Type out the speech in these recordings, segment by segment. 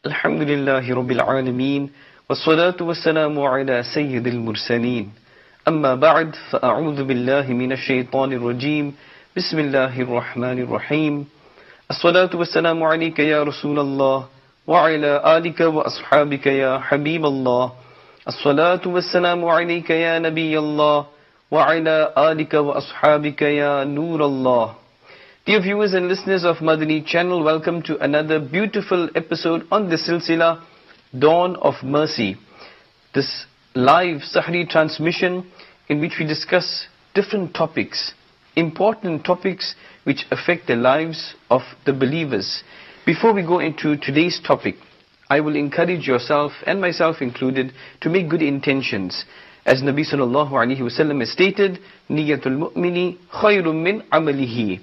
الحمدللہ رب العالمین والصلاة والسلام على سید المرسلین اما بعد فاعوذ باللہ من الشیطان الرجیم بسم اللہ الرحمن الرحیم الصلاة والسلام علیک یا رسول اللہ وعلى آلک واصحابک یا حبیب اللہ الصلاة والسلام علیک یا نبی اللہ وعلى آلک واصحابک یا نور اللہ. Dear viewers and listeners of Madani channel, welcome to another beautiful episode on the silsila Dawn of Mercy. This live Sahri transmission in which we discuss different topics, important topics which affect the lives of the believers. Before we go into today's topic, I will encourage yourself and myself included to make good intentions. As Nabi sallallahu alaihi wasallam has stated, Niyatul mu'mini khayrun min amalihi.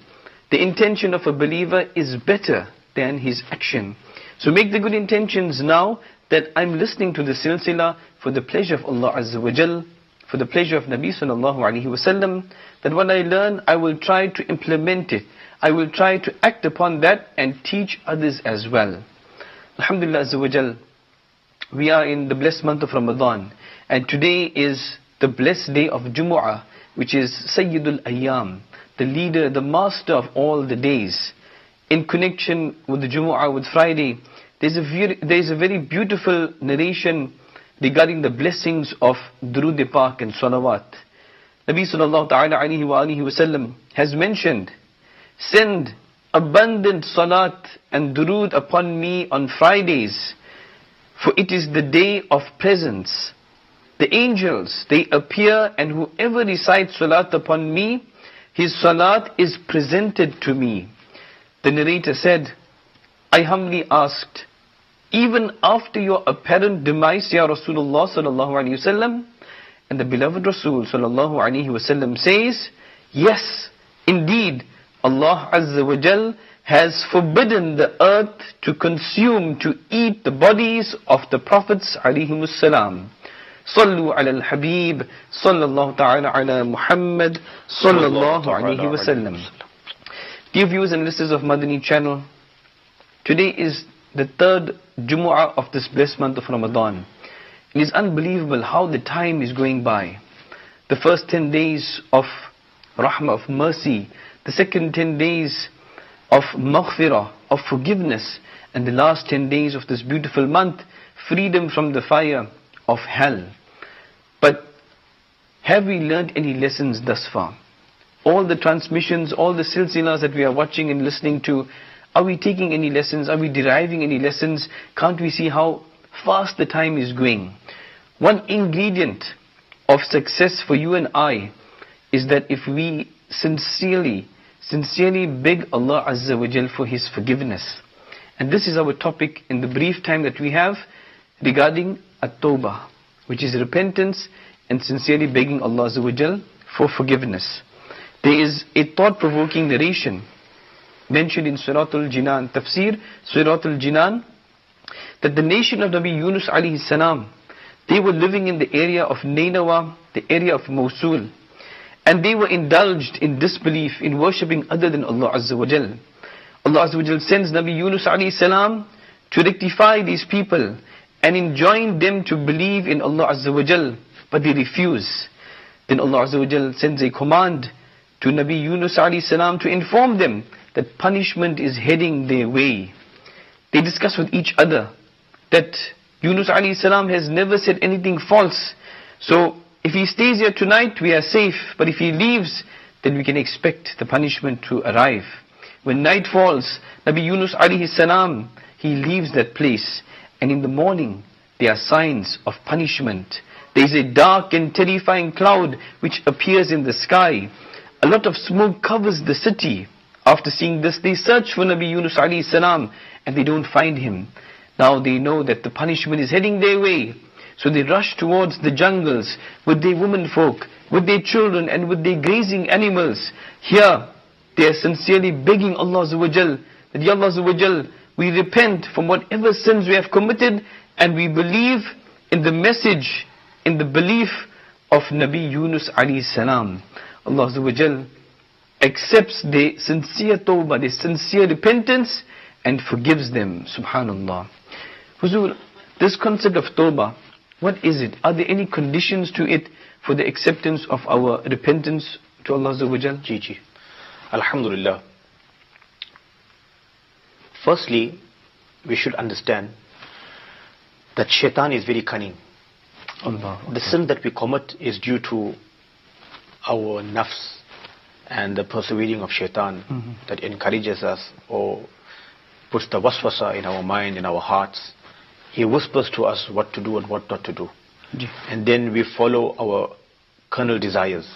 The intention of a believer is better than his action. So make the good intentions now that I'm listening to the silsila for the pleasure of Allah Azza wa Jal, for the pleasure of Nabi sallallahu alaihi wasallam, that when I learn, I will try to implement it. I will try to act upon that and teach others as well. Alhamdulillah Azza wa Jal, we are in the blessed month of Ramadan, and today is the blessed day of Jumu'ah, which is Sayyidul Ayyam, the leader, the master of all the days. In connection with the Jumu'ah, with Friday, there is a very beautiful narration regarding the blessings of Durood Pak and Salawat. Nabi sallallahu ta'ala alayhi wa alihi wa sallam has mentioned, send abundant Salat and Durood upon me on Fridays, for it is the day of presence. The angels, they appear, and whoever recites Salat upon me, his salat is presented to me. The narrator said, I humbly asked, even after your apparent demise, Ya Rasulullah sallallahu alaihi wasallam? And the beloved Rasul sallallahu alaihi wasallam says, yes, indeed, Allah Azza wa Jal has forbidden the earth to consume, to eat the bodies of the Prophets alayhimus salam. صلوا على الحبيب صلى الله تعالى على محمد صلى الله عليه وسلم. Dear viewers and listeners of Madani channel, today is the third Jumu'ah of this blessed month of Ramadan. It is unbelievable how the time is going by. The first 10 days of Rahmah, of mercy, the second 10 days of Maghfirah, of forgiveness, and the last 10 days of this beautiful month, freedom from the fire of hell. But have we learned any lessons thus far? All the transmissions, all the silsilas that we are watching and listening to, are we taking any lessons? Are we deriving any lessons? Can't we see how fast the time is going? One ingredient of success for you and I is that if we sincerely beg Allah Azza wa Jal for His forgiveness. And this is our topic in the brief time that we have regarding at-tawbah, which is repentance and sincerely begging Allah Azza wa Jal for forgiveness. There is a thought-provoking narration mentioned in Suratul Jinan, Tafsir, Suratul Jinan, that the nation of Nabi Yunus alayhi salam, they were living in the area of Nainawa, the area of Mosul, and they were indulged in disbelief, in worshipping other than Allah Azza wa Jal. Allah Azza wa Jal sends Nabi Yunus alayhi salam to rectify these people and enjoin them to believe in Allah Azza wa Jal, but they refuse. Then Allah Azza wa Jal sends a command to Nabi Yunus alayhi salam to inform them that punishment is heading their way. They discuss with each other that Yunus alayhi salam has never said anything false. So if he stays here tonight, we are safe. But if he leaves, then we can expect the punishment to arrive. When night falls, Nabi Yunus alayhi salam, he leaves that place. And in the morning, there are signs of punishment. There is a dark and terrifying cloud which appears in the sky. A lot of smoke covers the city. After seeing this, they search for Nabi Yunus alayhi salam and they don't find him. Now they know that the punishment is heading their way. So they rush towards the jungles with their women folk, with their children and with their grazing animals. Here, they are sincerely begging Allah Azza wa Jal that, Ya Allah Azza wa Jal, we repent from whatever sins we have committed, and we believe in the message, in the belief of Nabi Yunus alayhi salam. Allah Azza wa Jal accepts their sincere tawbah, their sincere repentance, and forgives them. Subhanallah. Huzur, this concept of tawbah, what is it? Are there any conditions to it for the acceptance of our repentance to Allah Azza wa Jal? Ji. Alhamdulillah. Firstly, we should understand that shaitan is very cunning. Allah. The sin that we commit is due to our nafs and the persevering of shaitan that encourages us or puts the waswasa in our mind, in our hearts. He whispers to us what to do and what not to do. And then we follow our carnal desires.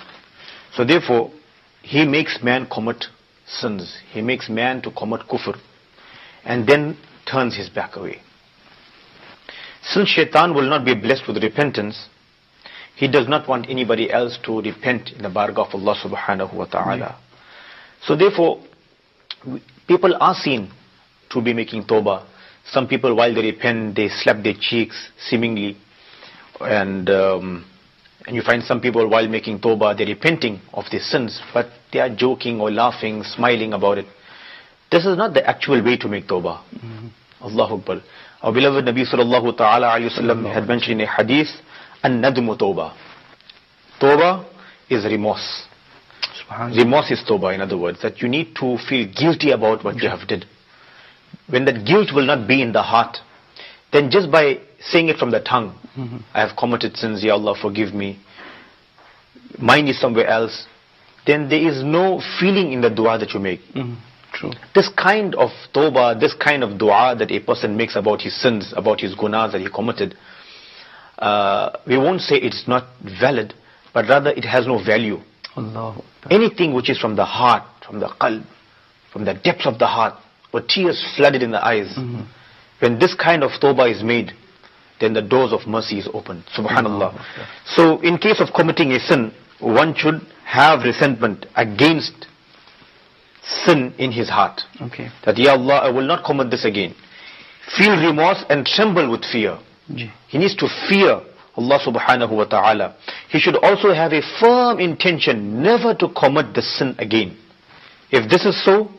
So therefore, he makes man commit sins. He makes man to commit kufr and then turns his back away. Since shaitan will not be blessed with repentance, he does not want anybody else to repent in the bargah of Allah subhanahu wa ta'ala. So therefore, people are seen to be making tawbah. Some people, while they repent, they slap their cheeks seemingly. And you find some people, while making tawbah, they're repenting of their sins, but they are joking or laughing, smiling about it. This is not the actual way to make tawbah. Allahu Akbar. Our beloved Nabi sallallahu ta'ala alayhi wa sallam had mentioned in a hadith, an-nadmu tawbah. Tawbah is remorse. Remorse is tawbah, in other words, that you need to feel guilty about what you have did. When that guilt will not be in the heart, then just by saying it from the tongue, I have committed sins, Ya Allah, forgive me, mind is somewhere else, then there is no feeling in the dua that you make. True. This kind of tawbah, this kind of dua that a person makes about his sins, about his gunas that he committed, we won't say it's not valid, but rather it has no value. Allah. Anything which is from the heart, from the qalb, from the depths of the heart, with tears flooded in the eyes, when this kind of tawbah is made, then the doors of mercy is opened. Subhanallah. So in case of committing a sin, one should have resentment against sin in his heart. Okay. That, Ya Allah, I will not commit this again. Feel remorse and tremble with fear. He needs to fear Allah subhanahu wa ta'ala. He should also have a firm intention never to commit the sin again. If this is so,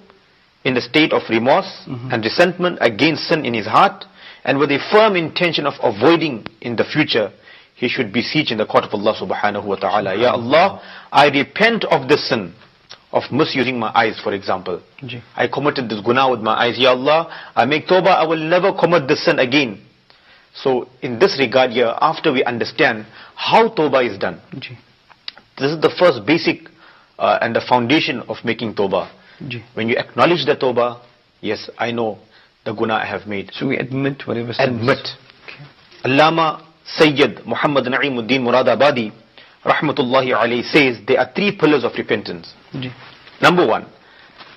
in the state of remorse and resentment against sin in his heart, and with a firm intention of avoiding in the future, he should beseech in the court of Allah subhanahu wa ta'ala, Ya Allah, I repent of this sin, of misusing my eyes, for example. I committed this guna with my eyes. Ya Allah, I make tawbah, I will never commit this sin again. So in this regard here, after we understand how tawbah is done, this is the first basic and the foundation of making tawbah. When you acknowledge the tawbah, yes, I know the guna I have made. So we admit whatever sins. Admit. Allama Sayyid Muhammad Na'imuddin Muradabadi rahmatullahi alayhi says there are three pillars of repentance. Number one,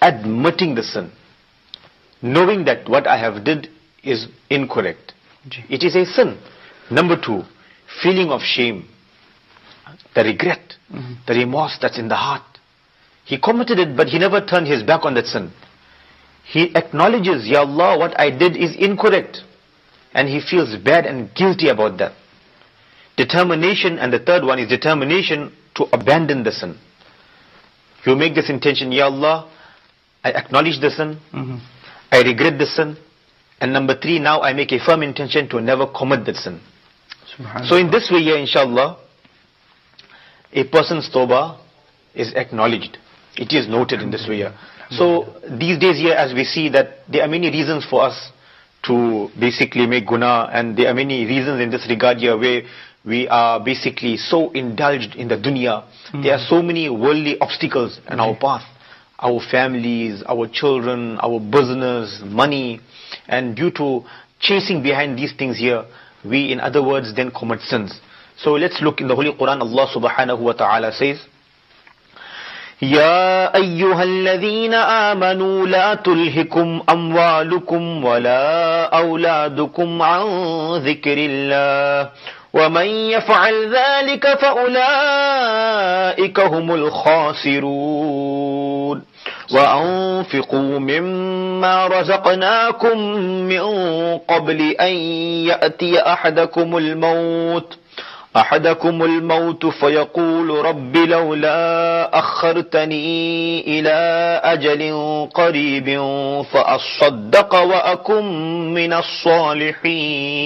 admitting the sin, knowing that what I have did is incorrect. It is a sin. Number two, feeling of shame, the regret, the remorse that's in the heart. He committed it, but he never turned his back on that sin. He acknowledges, Ya Allah, what I did is incorrect, and he feels bad and guilty about that. Determination, and the third one is determination to abandon the sin. You make this intention, Ya Allah, I acknowledge the sin, I regret the sin, and number three, now I make a firm intention to never commit that sin. So in this way here, inshallah, a person's tawbah is acknowledged. It is noted in this way here. So these days here, as we see that there are many reasons for us to basically make guna, and there are many reasons in this regard here where we are basically so indulged in the dunya. There are so many worldly obstacles in our path. Our families, our children, our business, money, and due to chasing behind these things here, we, in other words, then commit sins. So let's look in the Holy Quran. Allah subhanahu wa ta'ala says, يا أيها الذين آمنوا لا تلهكم أموالكم ولا أولادكم عن ذكر الله ومن يفعل ذلك فأولئك هم الخاسرون وأنفقوا مما رزقناكم من قبل أن يأتي أحدكم الموت أحدكم الموت فيقول رب لولا أخرتني إلى أجل قريب فأصدق وأكن من الصالحين.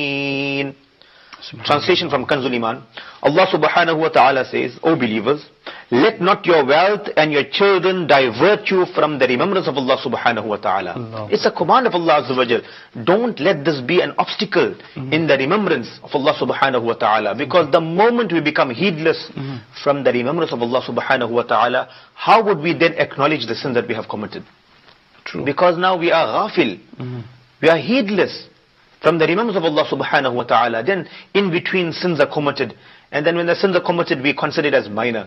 Translation from Kanzul Iman. Allah subhanahu wa ta'ala says, O believers, let not your wealth and your children divert you from the remembrance of Allah subhanahu wa ta'ala. Allah. It's a command of Allah azza wa jal. Don't let this be an obstacle in the remembrance of Allah subhanahu wa ta'ala. Because the moment we become heedless from the remembrance of Allah subhanahu wa ta'ala, how would we then acknowledge the sin that we have committed? True. Because now we are ghafil. We are heedless from the remembrance of Allah subhanahu wa ta'ala. Then in between sins are committed. And then when the sins are committed, we consider it as minor.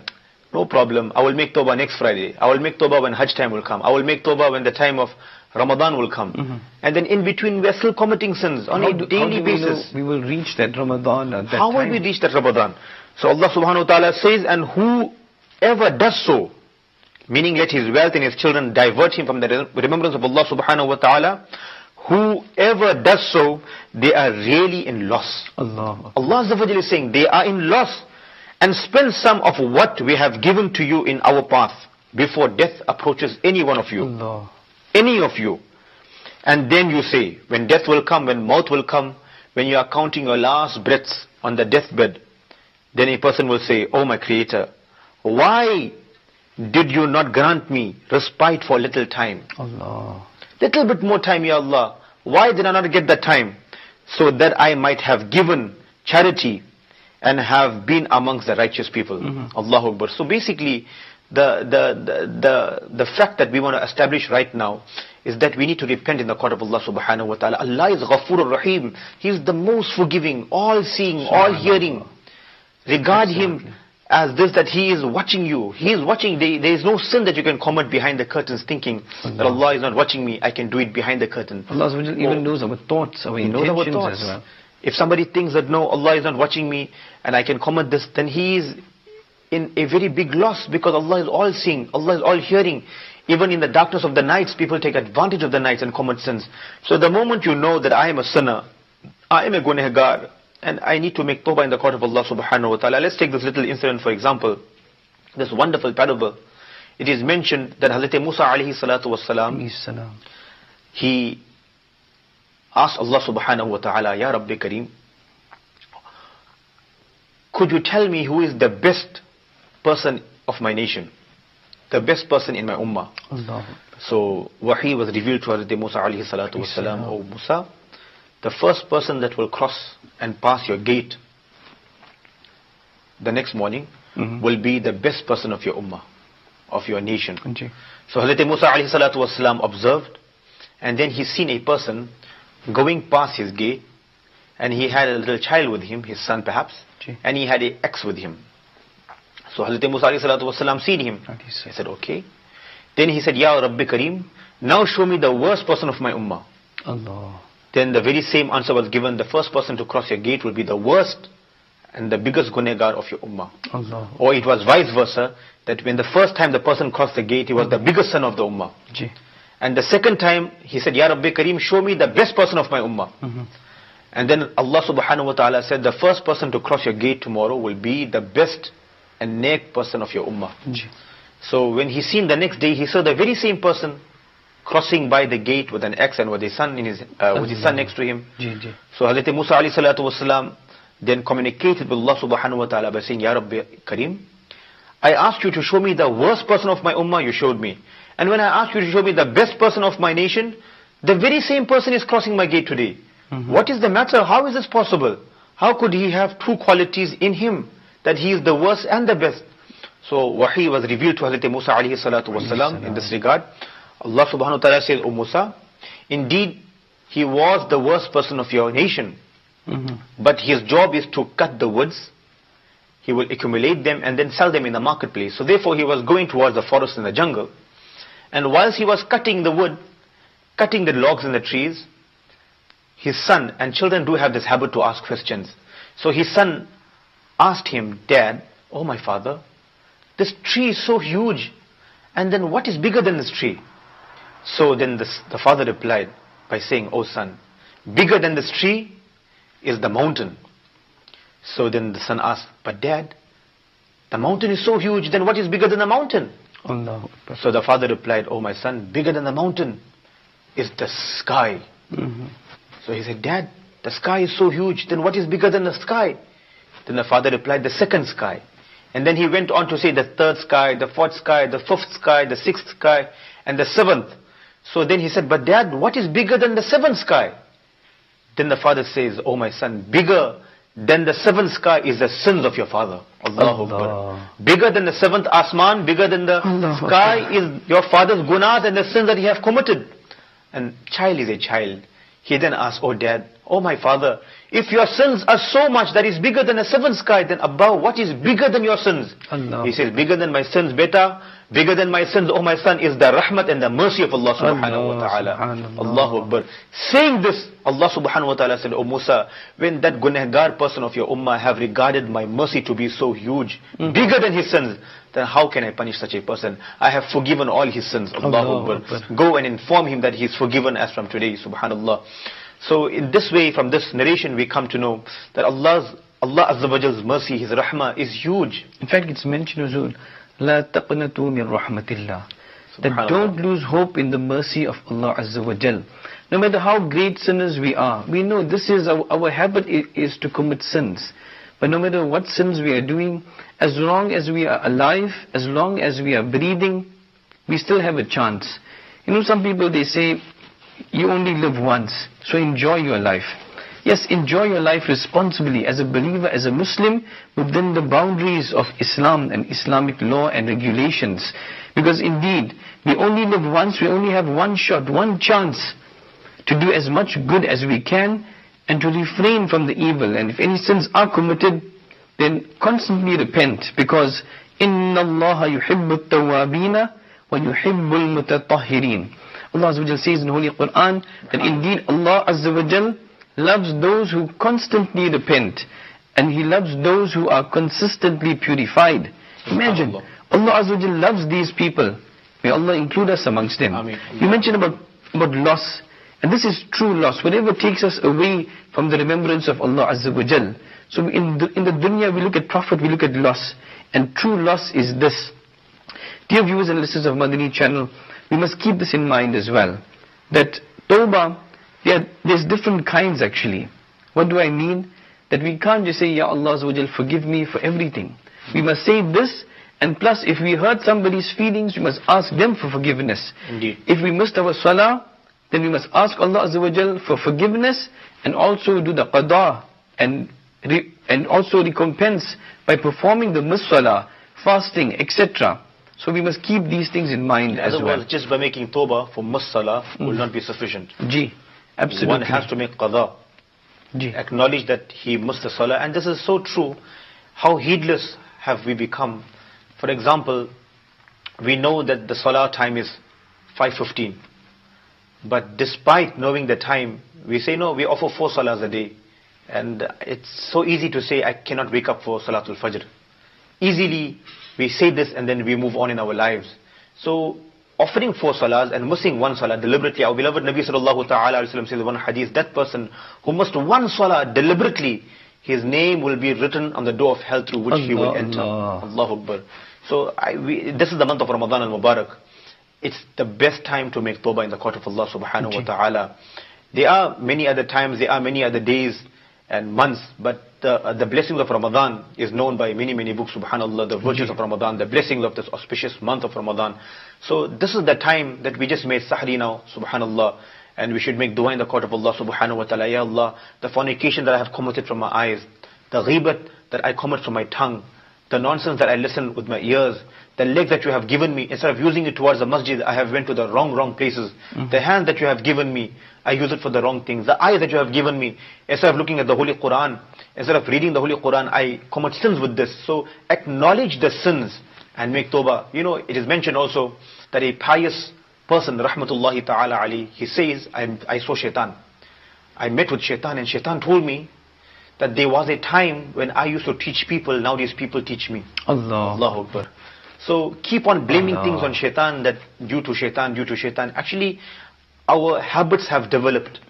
No problem. I will make tawbah next Friday. I will make tawbah when Hajj time will come. I will make tawbah when the time of Ramadan will come. And then in between we are still committing sins on a daily basis. We will reach that Ramadan at that How time. will we reach that Ramadan? So Allah subhanahu wa ta'ala says, and whoever does so, meaning let his wealth and his children divert him from the remembrance of Allah subhanahu wa ta'ala, whoever does so, they are really in loss. Allah. Allah azza wa jalla is saying they are in loss. And spend some of what we have given to you in our path before death approaches any one of you. Allah. Any of you. And then you say, when death will come, when maut will come, when you are counting your last breaths on the deathbed, then a person will say, Oh my Creator, why did you not grant me respite for a little time? Allah. Little bit more time, Ya Allah. Why did I not get that time? So that I might have given charity and have been amongst the righteous people. Allahu Akbar. So basically, the fact that we want to establish right now is that we need to repent in the court of Allah subhanahu wa ta'ala. Allah is Ghafur Rahim. He is the most forgiving, all seeing, all hearing. Regard Him as this, that He is watching you. He is watching. There is no sin that you can commit behind the curtains thinking that Allah is not watching me. I can do it behind the curtain. Allah even knows our thoughts, our intentions as well. If somebody thinks that no, Allah is not watching me and I can commit this, then he is in a very big loss, because Allah is all seeing, Allah is all hearing. Even in the darkness of the nights, people take advantage of the nights and commit sins. So the moment you know that I am a sinner, I am a gunehgar, and I need to make tawbah in the court of Allah subhanahu wa ta'ala. Let's take this little incident for example. This wonderful parable. It is mentioned that Hazrat Musa alayhi salatu wassalam, he asked Allah subhanahu wa ta'ala, Ya Rabbi Kareem, could you tell me who is the best person of my nation? The best person in my ummah. Allah. So wahi was revealed to Hazrat Musa alayhi salatu wassalam, O Musa, the first person that will cross and pass your gate the next morning will be the best person of your ummah, of your nation. So Hazrat Musa alayhi salatu wassalam observed, and then he seen a person going past his gate, and he had a little child with him, his son perhaps, and he had an axe with him. So Hazrat Musa alayhi salatu wassalam seen him. He said, okay. Then he said, Ya Rabbi Kareem, now show me the worst person of my ummah. Allah. Then the very same answer was given. The first person to cross your gate will be the worst and the biggest gunegar of your ummah. Allah. Or it was vice versa, that when the first time the person crossed the gate, he was the biggest son of the ummah. And the second time, he said, Ya Rabbi Kareem, show me the best person of my ummah. And then Allah subhanahu wa ta'ala said, the first person to cross your gate tomorrow will be the best and neck person of your ummah. So when he seen the next day, he saw the very same person crossing by the gate with an axe and with his son with his son next to him. So Hazrat Musa alayhi salatu wasalam then communicated with Allah subhanahu wa ta'ala by saying, Ya Rabbi Kareem, I asked you to show me the worst person of my ummah, you showed me. And when I asked you to show me the best person of my nation, the very same person is crossing my gate today. What is the matter? How is this possible? How could he have two qualities in him, that he is the worst and the best? So wahi was revealed to Hazrat Musa alayhi salatu wasalam in this regard. Allah subhanahu wa ta'ala says, O Musa, indeed he was the worst person of your nation, but his job is to cut the woods. He will accumulate them and then sell them in the marketplace. So therefore he was going towards the forest and the jungle. And whilst he was cutting the wood, cutting the logs in the trees, his son, and children do have this habit to ask questions. So his son asked him, Dad, oh my father, this tree is so huge, and then what is bigger than this tree? So then the father replied by saying, Oh son, bigger than this tree is the mountain. So then the son asked, but Dad, the mountain is so huge, then what is bigger than the mountain? Allah. So the father replied, oh my son, bigger than the mountain is the sky. So he said, Dad, the sky is so huge, then what is bigger than the sky? Then the father replied, the second sky. And then he went on to say the third sky, the fourth sky, the fifth sky, the sixth sky, and the seventh. So then he said, but Dad, what is bigger than the seventh sky? Then the father says, oh my son, bigger than the seventh sky is the sins of your father. Allahu Akbar. Bigger than the seventh asman, bigger than the sky is your father's gunas and the sins that he have committed. And child is a child. He then asked, oh Dad, oh my father, if your sins are so much that is bigger than the seventh sky, then Abba, what is bigger than your sins? Allah. He says, bigger than my sins, beta, bigger than my sins, oh my son, is the rahmat and the mercy of Allah subhanahu wa ta'ala. Allahu Akbar. Saying this, Allah subhanahu wa ta'ala said, oh Musa, when that gunahgar person of your ummah have regarded my mercy to be so huge, bigger than his sins, then how can I punish such a person? I have forgiven all his sins. Allahu Akbar. Go and inform him that he is forgiven as from today, subhanallah. So in this way, from this narration, we come to know that Allah Azza wa Jal's mercy, His rahmah is huge. In fact, it's mentioned, Huzur, لا تقنطوا من رحمة الله. That don't lose hope in the mercy of Allah Azza wa Jal. No matter how great sinners we are, we know this is our habit is to commit sins. But no matter what sins we are doing, as long as we are alive, as long as we are breathing, we still have a chance. You know, some people, they say, you only live once, so enjoy your life. Yes, enjoy your life responsibly as a believer, as a Muslim, within the boundaries of Islam and Islamic law and regulations. Because indeed, we only live once, we only have one shot, one chance to do as much good as we can and to refrain from the evil. And if any sins are committed, then constantly repent, because إِنَّ اللَّهَ يُحِبُّ التَّوَّابِينَ وَيُحِبُّ الْمُتَطَهِّرِينَ. Allah Azza wa Jal says in the Holy Quran that indeed Allah Azza wa Jal loves those who constantly repent, and He loves those who are consistently purified. Imagine, Allah Azza wa Jal loves these people. May Allah include us amongst them. Ameen. You mentioned about loss, and this is true loss. Whatever takes us away from the remembrance of Allah Azza wa Jal. So in the dunya we look at profit, we look at loss, and true loss is this. Dear viewers and listeners of Madani channel, we must keep this in mind as well, that Tawbah, there's different kinds actually. What do I mean? That we can't just say, Ya Allah Azza wa Jal, forgive me for everything. We must say this, and plus if we hurt somebody's feelings, we must ask them for forgiveness. Indeed. If we missed our salah, then we must ask Allah Azza wa Jal for forgiveness, and also do the qada, and also recompense by performing the missed salah, fasting, etc. So we must keep these things in mind as well. Otherwise, just by making tawbah for missed salah will not be sufficient. Absolutely. One has to make qada. Acknowledge that he missed the salah. And this is so true. How heedless have we become? For example, we know that the salah time is 5:15. But despite knowing the time, we say, no, we offer 4 salahs a day. And it's so easy to say, I cannot wake up for Salatul Fajr. Easily, we say this and then we move on in our lives. So, offering 4 salahs and missing 1 salah deliberately, our beloved Nabi sallallahu ta'ala alayhi wa sallam says in one hadith, that person who missed 1 salah deliberately, his name will be written on the door of hell through which he will enter. Allahu Akbar. So, this is the month of Ramadan al-Mubarak. It's the best time to make tawbah in the court of Allah subhanahu wa ta'ala. There are many other times, there are many other days and months, but the blessings of Ramadan is known by many, many books, subhanallah, the virtues of Ramadan, the blessings of this auspicious month of Ramadan. So this is the time that we just made sahri now, subhanallah, and we should make dua in the court of Allah subhanahu wa ta'ala. Ya Allah, the fornication that I have committed from my eyes, the ghibat that I commit from my tongue, the nonsense that I listen with my ears, the leg that you have given me, instead of using it towards the masjid, I have went to the wrong places. The hand that you have given me, I use it for the wrong things. The eye that you have given me, instead of looking at the Holy Quran, instead of reading the Holy Quran, I commit sins with this. So acknowledge the sins and make tawbah. You know, it is mentioned also that a pious person, rahmatullahi ta'ala alayhi, he says, I saw shaitan. I met with shaitan, and shaitan told me that there was a time when I used to teach people, nowadays people teach me. Allahu Akbar. So keep on blaming things on shaitan, that due to shaitan. Actually, our habits have developed.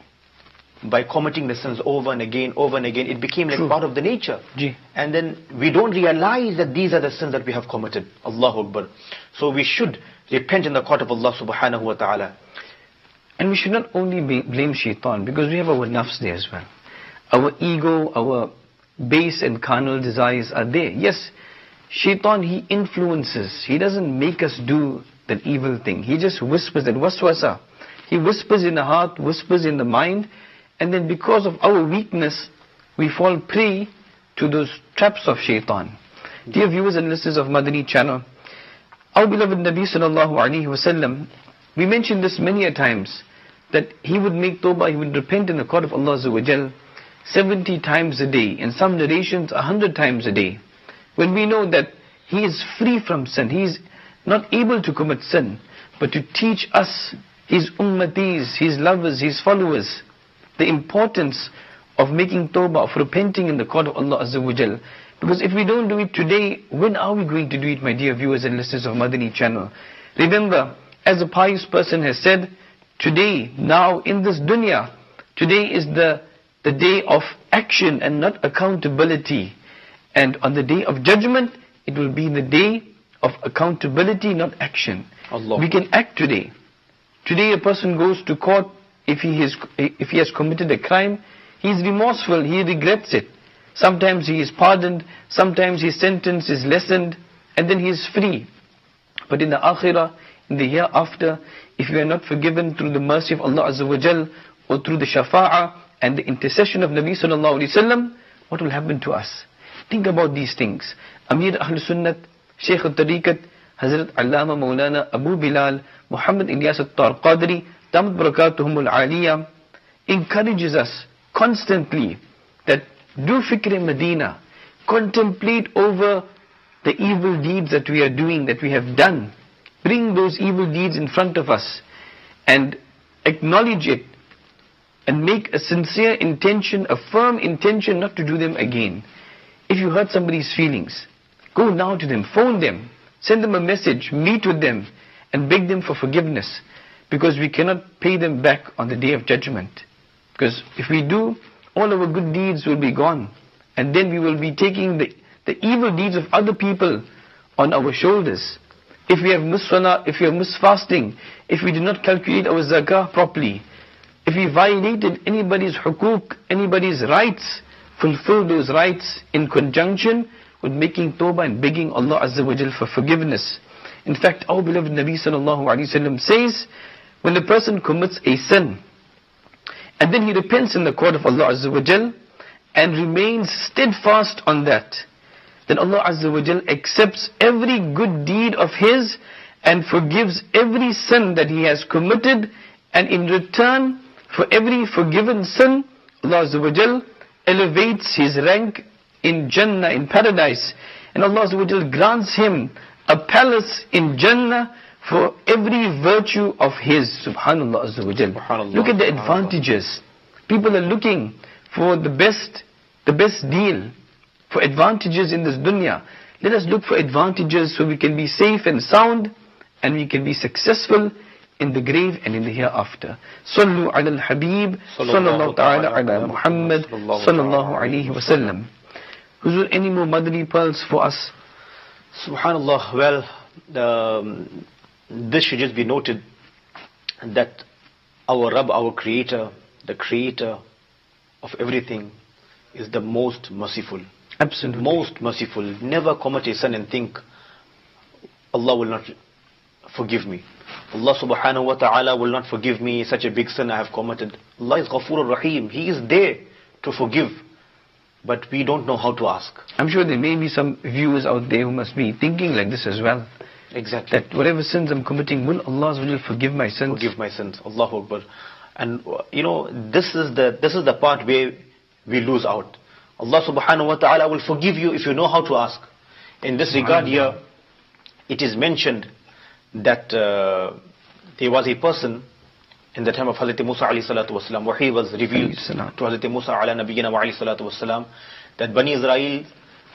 by committing the sins over and again, it became like part of the nature. Ji. And then we don't realize that these are the sins that we have committed. Allahu Akbar. So we should repent in the court of Allah subhanahu wa ta'ala. And we should not only blame shaitan, because we have our nafs there as well. Our ego, our base and carnal desires are there. Yes, shaitan, he influences. He doesn't make us do that evil thing. He just whispers that waswasa. He whispers in the heart, whispers in the mind, and then because of our weakness, we fall prey to those traps of shaitan. Dear viewers and listeners of Madani channel, our beloved Nabi sallallahu alaihi wasallam, we mentioned this many a times, that he would make tawbah, he would repent in the court of Allah Azza wa Jal 70 times a day, in some narrations 100 times a day. When we know that he is free from sin, he is not able to commit sin, but to teach us, his ummatis, his lovers, his followers, the importance of making tawbah, of repenting in the court of Allah Azza wa Jal. Because if we don't do it today, when are we going to do it, my dear viewers and listeners of Madani channel? Remember, as a pious person has said, today, now in this dunya, today is the day of action and not accountability. And on the day of judgment, it will be the day of accountability, not action. Allah. We can act today. Today a person goes to court, if he has committed a crime, he is remorseful, he regrets it. Sometimes he is pardoned, sometimes his sentence is lessened, and then he is free. But in the akhirah, in the hereafter, if you are not forgiven through the mercy of Allah Azza wa Jal, or through the shafa'ah and the intercession of Nabi sallallahu alaihi wasallam, what will happen to us? Think about these things. Amir Ahl Sunnat, Shaykh al-Tariqat, Hazrat Allama Maulana Abu Bilal, Muhammad Ilyas al-Qadri, Damat Barakatuhum al-Aliyah, encourages us constantly that do fikr Medina, contemplate over the evil deeds that we are doing, that we have done. Bring those evil deeds in front of us and acknowledge it and make a sincere intention, a firm intention not to do them again. If you hurt somebody's feelings, go now to them, phone them, send them a message, meet with them and beg them for forgiveness, because we cannot pay them back on the day of judgment. Because if we do, all our good deeds will be gone, and then we will be taking the evil deeds of other people on our shoulders. If we have missed salah, if we have missed fasting, if we did not calculate our zakah properly, if we violated anybody's hukuk, anybody's rights, fulfill those rights in conjunction with making tawbah and begging Allah Azza wa Jal for forgiveness. In fact, our beloved Nabi sallallahu alaihi wasallam says, when the person commits a sin, and then he repents in the court of Allah Azza wa Jal, and remains steadfast on that, then Allah Azza wa Jal accepts every good deed of his, and forgives every sin that he has committed, and in return, for every forgiven sin, Allah Azza wa Jal elevates his rank in Jannah, in paradise, and Allah Azza wa Jal grants him a palace in Jannah for every virtue of his. Subhanallah Azza wa Jal. Look at the advantages. People are looking for the best deal, for advantages in this dunya. Let us look for advantages so we can be safe and sound, and we can be successful in the grave and in the hereafter. Sallu ala al-habib, sallallahu ta'ala ala Muhammad, sallallahu alayhi wa sallam. Huzur, any more Madani pearls for us? Subhanallah. Well, this should just be noted, that our Rabb, our Creator, the Creator of everything, is the most merciful. Absolutely. Most merciful. Never commit a sin and think, Allah will not forgive me. Allah subhanahu wa ta'ala will not forgive me such a big sin I have committed. Allah is Ghafur al-Rahim. He is there to forgive. But we don't know how to ask. I'm sure there may be some viewers out there who must be thinking like this as well. Exactly. That whatever sins I'm committing, will Allah forgive my sins? Forgive my sins. Allahu Akbar. And this is the part where we lose out. Allah subhanahu wa ta'ala will forgive you if you know how to ask. In this regard here, it is mentioned that there was a person in the time of Hazrat Musa alayhi salatu wasalam, where he was revealed to Hazrat Musa ala nabiyyina wa alayhi salatu wasalam, that Bani Israel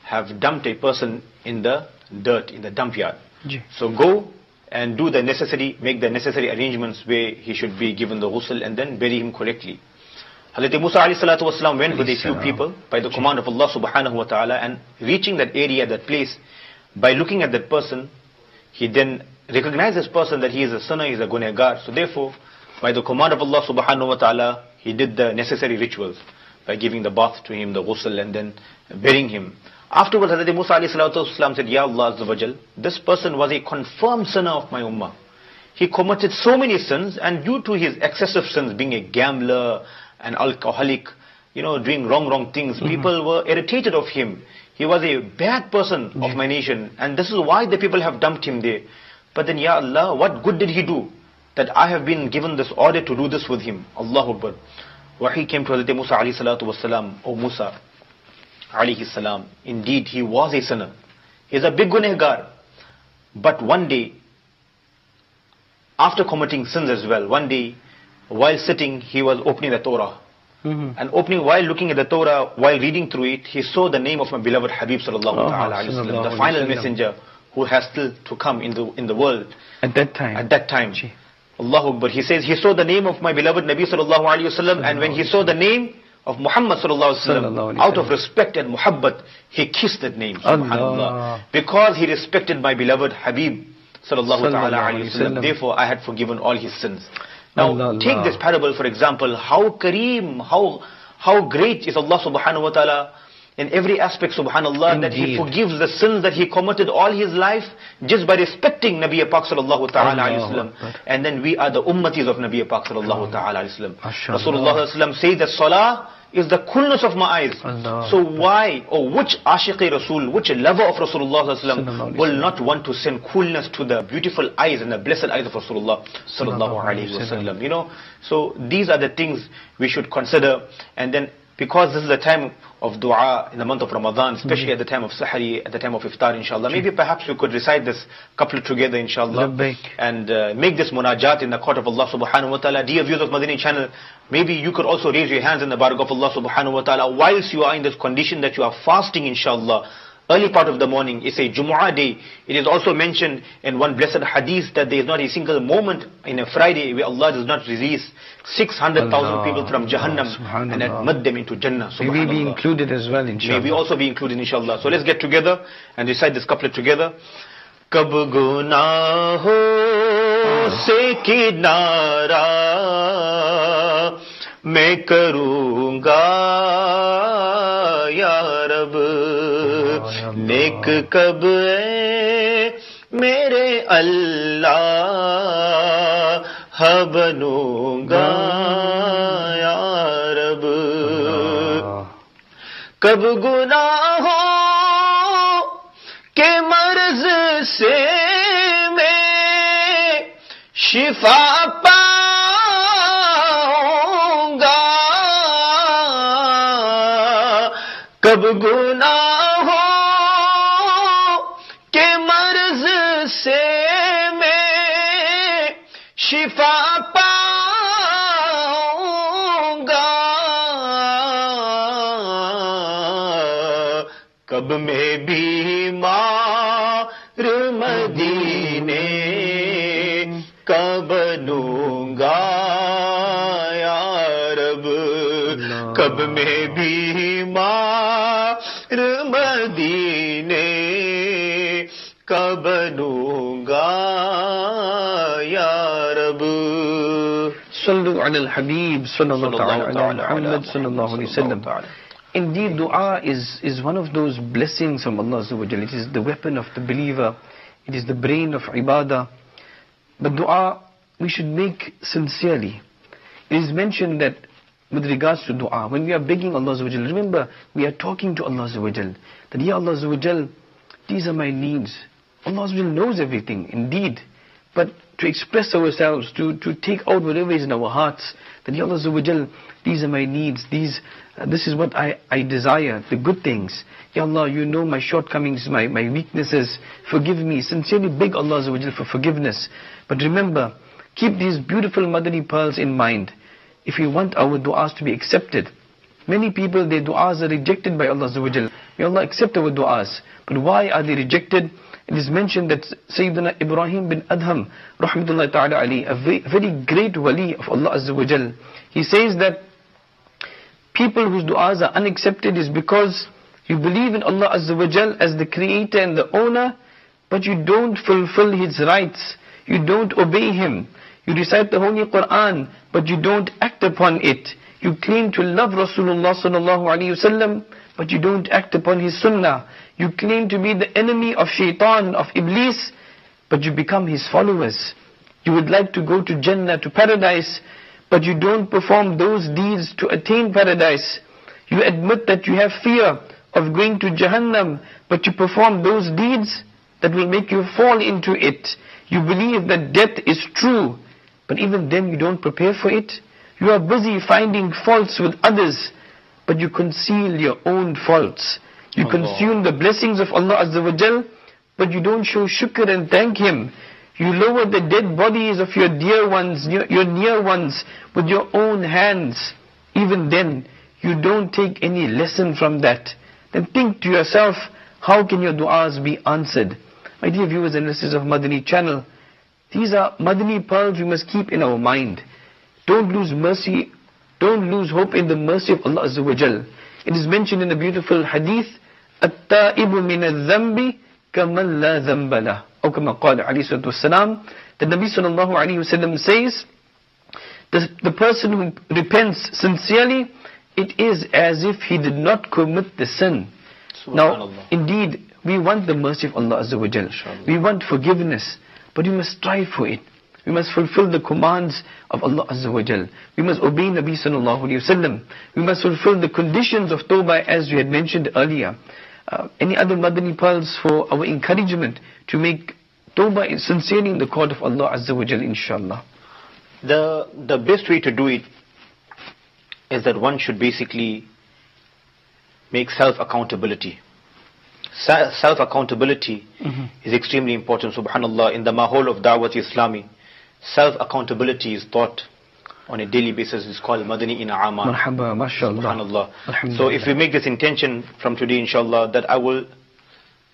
have dumped a person in the dirt, in the dump yard. So go and make the necessary arrangements where he should be given the ghusl and then bury him correctly. Hazrat Musa alayhi salatu wasalam went with a few people by the command of Allah subhanahu wa ta'ala, and reaching that area, that place, by looking at that person, he then recognized this person that he is a sinner, he is a gunagar. So therefore, by the command of Allah subhanahu wa ta'ala, he did the necessary rituals by giving the bath to him, the ghusl, and then burying him. Afterwards, Hazrat Musa alayhi salatu wasalam said, Ya Allah Azza wa Jal, this person was a confirmed sinner of my ummah. He committed so many sins, and due to his excessive sins, being a gambler, an alcoholic, doing wrong things, people were irritated of him. He was a bad person of my nation, and this is why the people have dumped him there. But then, Ya Allah, what good did he do that I have been given this order to do this with him? Allahu Akbar. Wahi came to Hazrat Musa alayhi salatu wasalam, O Musa alayhi salam, indeed he was a sinner. He is a big gunehgar. But one day, after committing sins as well, one day, while sitting, he was opening the Torah. And while looking at the Torah, while reading through it, he saw the name of my beloved Habib sallallahu alayhi wa sallam, the final messenger who has still to come in the world. At that time. Allahu Akbar. He says he saw the name of my beloved Nabi sallallahu alayhi wa sallam, and when he saw the name of Muhammad sallallahu alayhi wa sallam, out of respect and muhabbat, he kissed that name. Subhanallah. Because he respected my beloved Habib sallallahu alayhi wa sallam. Therefore, I had forgiven all his sins. Now, take this parable, for example. How kareem, how great is Allah subhanahu wa ta'ala in every aspect, subhanallah, that He forgives the sins that he committed all his life just by respecting Nabi Pak sallallahu ta'ala alayhi wa sallam. And then we are the ummatis of Nabi Pak sallallahu ta'ala alayhi wa sallam. Rasulullah sallallahu alayhi wa sallam says that salah is the coolness of my eyes. So why, or which ashiqi Rasul, which lover of Rasulullah sallallahu alayhi wa sallam will not want to send coolness to the beautiful eyes and the blessed eyes of Rasulullah sallallahu alayhi wa sallam? So these are the things we should consider. And then, because this is the time of dua in the month of Ramadan, especially at the time of Sahari, at the time of Iftar, inshallah, maybe perhaps we could recite this couplet together, inshallah, and make this munajat in the court of Allah subhanahu wa ta'ala. Dear viewers of Madani channel, maybe you could also raise your hands in the barakah of Allah subhanahu wa ta'ala whilst you are in this condition that you are fasting, inshallah. Early part of the morning is a Jumu'ah day. It is also mentioned in one blessed hadith that there is not a single moment in a Friday where Allah does not release 600,000 people from Jahannam and admit them into Jannah. May we be included as well, inshallah. May we also be included, inshallah. So let's get together and recite this couplet together. Kab gunaho se kinara main karunga ya Rab. नेक कब है मेरे अल्लाह बनूंगा या रब कब गुनाहों के मर्ज से मैं शिफा पाऊंगा कब गुनाहों शिफा पाऊंगा कब मैं बीमार मदीने का बनूंगा या रब कब मैं बीमार मदीने का बनूंगा صلوا على الحبيب صلى الله على محمد صلى الله عليه وسلم. Indeed, dua is one of those blessings from Allah Azza wa Jalla. It is the weapon of the believer. It is the brain of ibadah. But dua we should make sincerely. It is mentioned that with regards to dua, when we are begging Allah Azza wa Jalla, remember we are talking to Allah Azza wa Jalla, that Ya Allah Azza wa Jalla, these are my needs. Allah Azza wa Jalla knows everything, indeed. But to express ourselves, to take out whatever is in our hearts, that Ya Allah Azza wa Jal, these are my needs, this is what I desire, the good things. Ya Allah, you know my shortcomings, my weaknesses, forgive me. Sincerely beg Allah Azza wa Jal for forgiveness. But remember, keep these beautiful Madani pearls in mind. If we want our du'as to be accepted, many people, their du'as are rejected by Allah Azza wa Jal. May Allah accept our du'as. But why are they rejected? It is mentioned that Sayyidina Ibrahim bin Adham, rahmatullahi ta'ala alayhi, a very great wali of Allah Azza wa Jal, he says that people whose du'as are unaccepted is because you believe in Allah Azza wa Jal as the creator and the owner, but you don't fulfill His rights. You don't obey Him. You recite the Holy Quran, but you don't act upon it. You claim to love Rasulullah sallallahu alaihi wasallam, but you don't act upon his sunnah. You claim to be the enemy of shaitan, of Iblis, but you become his followers. You would like to go to Jannah, to paradise, but you don't perform those deeds to attain paradise. You admit that you have fear of going to Jahannam, but you perform those deeds that will make you fall into it. You believe that death is true, but even then you don't prepare for it. You are busy finding faults with others, but you conceal your own faults. You consume the blessings of Allah Azza wa Jal, but you don't show shukr and thank Him. You lower the dead bodies of your dear ones, your near ones, with your own hands. Even then, you don't take any lesson from that. Then think to yourself, how can your du'as be answered? My dear viewers and listeners of Madani channel, these are Madani pearls we must keep in our mind. Don't lose mercy, don't lose hope in the mercy of Allah Azza wa Jal. It is mentioned in the beautiful hadith, At-ta'ibu min al-dhambi kaman la dhamba lah. Or kama qala alayhi salatu wassalam, the Nabi sallallahu alayhi wasallam says, the person who repents sincerely, it is as if he did not commit the sin. Now, indeed, we want the mercy of Allah Azza wa Jal. We want forgiveness, but we must strive for it. We must fulfill the commands of Allah Azza wa Jal. We must obey Nabi sallallahu alayhi wasallam. We must fulfill the conditions of tawbah as we had mentioned earlier. Any other Madani pearls for our encouragement to make tawbah sincerely in the court of Allah Azza wa Jal, inshallah? The best way to do it is that one should basically make self-accountability. Self-accountability is extremely important. Subhanallah, in the mahol of Dawat Islami, self-accountability is taught on a daily basis. It's called Madani in Amal. Marhaba, mashallah. Subhanallah. So if we make this intention from today, inshallah, that I will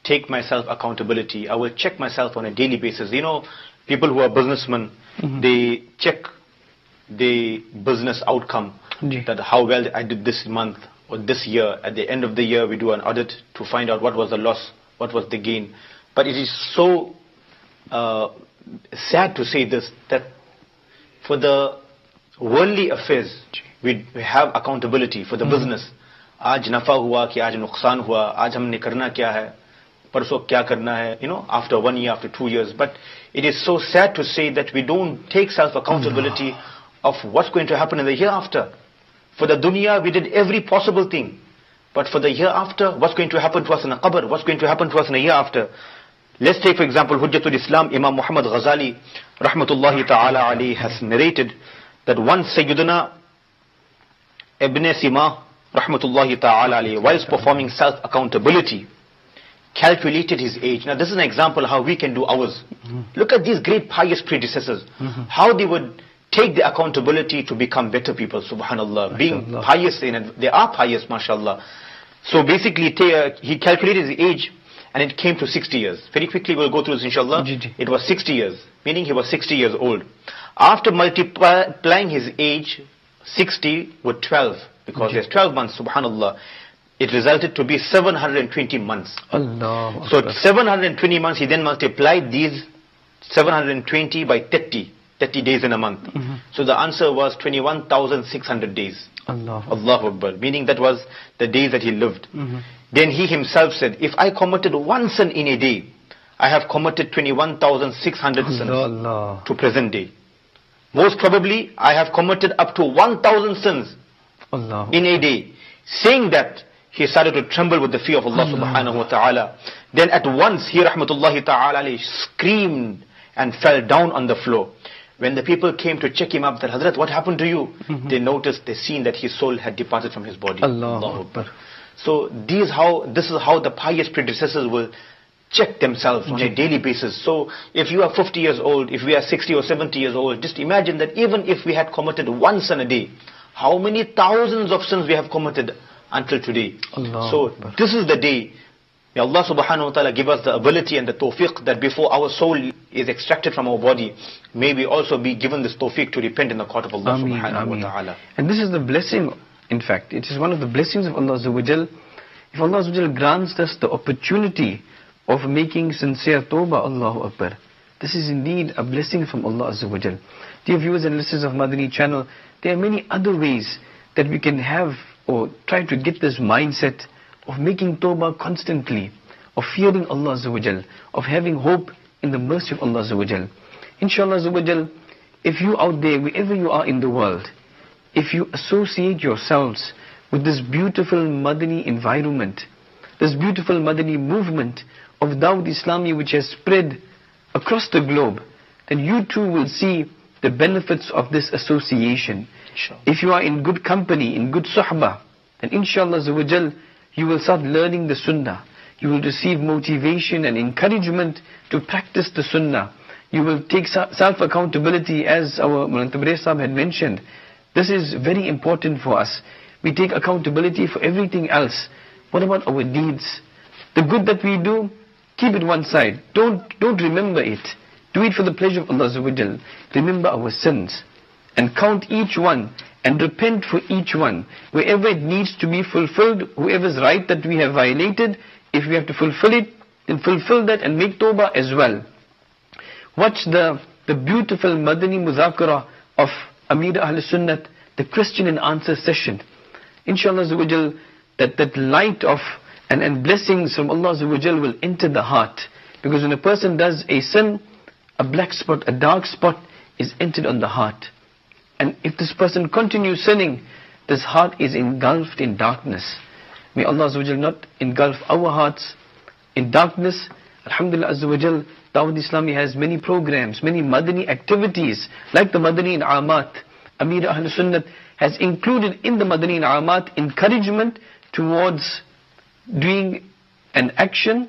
take my self-accountability, I will check myself on a daily basis. You know, people who are businessmen, they check the business outcome, that how well I did this month or this year. At the end of the year, we do an audit to find out what was the loss, what was the gain. But it is so sad to say this, that for the worldly affairs, we have accountability for the business. Aaj nafa hua ki aaj nuqsan hua, aaj humne karna kya hai, parso kya karna hai, you know, after 1 year, after 2 years. But it is so sad to say that we don't take self-accountability of what's going to happen in the hereafter. For the dunya, we did every possible thing. But for the hereafter, what's going to happen to us in a qabr? What's going to happen to us in a hereafter? Let's take, for example, Hujjatul Islam, Imam Muhammad Ghazali, rahmatullahi ta'ala alayhi, has narrated that once Sayyidina Ibn Sima, rahmatullahi ta'ala alayhi, whilst performing self-accountability, calculated his age. Now this is an example how we can do ours. Look at these great pious predecessors, how they would take the accountability to become better people, subhanallah. Being pious, they are pious, mashallah. So basically, he calculated his age, and it came to 60 years. Very quickly we'll go through this, inshallah. It was 60 years, meaning he was 60 years old. After multiplying his age, 60 with 12, because there's 12 months, subhanallah, it resulted to be 720 months. Allah. So 720 months, he then multiplied these 720 by 30 days in a month. So the answer was 21,600 days. Allahu Akbar. Meaning that was the days that he lived. Then he himself said, if I committed one sin in a day, I have committed 21,600 sins to present day. Most probably, I have committed up to 1,000 sins in a day. Saying that, he started to tremble with the fear of Allah subhanahu wa ta'ala. Then at once, he rahmatullahi ta'ala screamed and fell down on the floor. When the people came to check him up, that Hazrat, what happened to you? They noticed, they seen that his soul had departed from his body. Allahu Akbar. So this is how the pious predecessors will check themselves on a daily basis. So if you are 50 years old, if we are 60 or 70 years old, just imagine that even if we had committed one sin a day, how many thousands of sins we have committed until today. So this is the day. May Allah subhanahu wa ta'ala give us the ability and the tawfiq that before our soul is extracted from our body, may we also be given this tawfiq to repent in the court of Allah subhanahu wa ta'ala. And this is the blessing in fact. It is one of the blessings of Allah Azza wa Jal. If Allah Azza wa Jal grants us the opportunity of making sincere tawbah, Allahu Akbar, this is indeed a blessing from Allah Azza wa Jal. Dear viewers and listeners of Madani channel, there are many other ways that we can have or try to get this mindset of making tawbah constantly, of fearing Allah Azza wa Jal, of having hope in the mercy of Allah Azza wa Jal. Inshallah Azza wa Jal, if you out there, wherever you are in the world, if you associate yourselves with this beautiful Madani environment, this beautiful Madani movement of Dawud Islami which has spread across the globe, then you too will see the benefits of this association. If you are in good company, in good suhbah, then inshallah Azza wa Jal, you will start learning the sunnah. You will receive motivation and encouragement to practice the sunnah. You will take self-accountability, as our Munajaats Sahib had mentioned. This is very important for us. We take accountability for everything else. What about our deeds? The good that we do, keep it one side. Don't remember it. Do it for the pleasure of Allah Azza wa Jal. Remember our sins and count each one and repent for each one. Wherever it needs to be fulfilled, whoever's right that we have violated, if we have to fulfill it, then fulfill that and make tawbah as well. Watch the beautiful Madani Muzakaray of Amir Ahl Sunnat, the question and answer session. Inshallah Azza wa Jal, that light of and blessings from Allah Azza wa Jal will enter the heart. Because when a person does a sin, a black spot, a dark spot is entered on the heart. And if this person continues sinning, this heart is engulfed in darkness. May Allah Azza wa Jal not engulf our hearts in darkness. Alhamdulillah Azza wa Jal, Dawud Islami has many programs, many Madani activities, like the Madani In'amat. Amir Ahl Sunnat has included in the Madani In'amat encouragement towards doing an action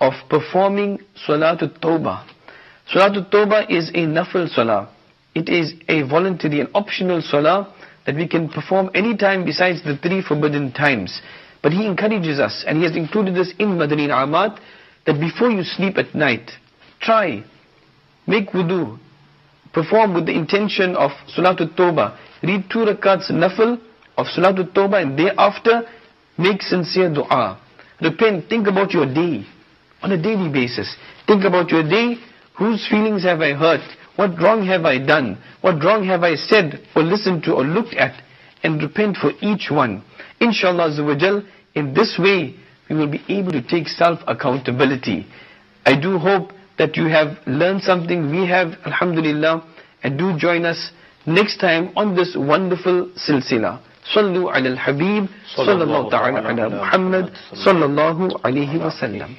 of performing Salatul Tawbah. Salatul Tawbah is a nafil salah. It is a voluntary and optional salah that we can perform any time besides the 3 forbidden times. But he encourages us, and he has included this in Madani In'amat, that before you sleep at night, try, make wudu, perform with the intention of Salatul Tawbah, read 2 rakats nafil of Salatul Tawbah, and thereafter make sincere dua. Repent, think about your day on a daily basis. Think about your day, whose feelings have I hurt, what wrong have I done, what wrong have I said or listened to or looked at, and repent for each one. Inshallah Azza wa Jal, in this way we will be able to take self-accountability. I do hope that you have learned something. We have, alhamdulillah, and do join us next time on this wonderful silsila. صلوا على الحبيب صلى الله تعالى على محمد صلى الله عليه وسلم.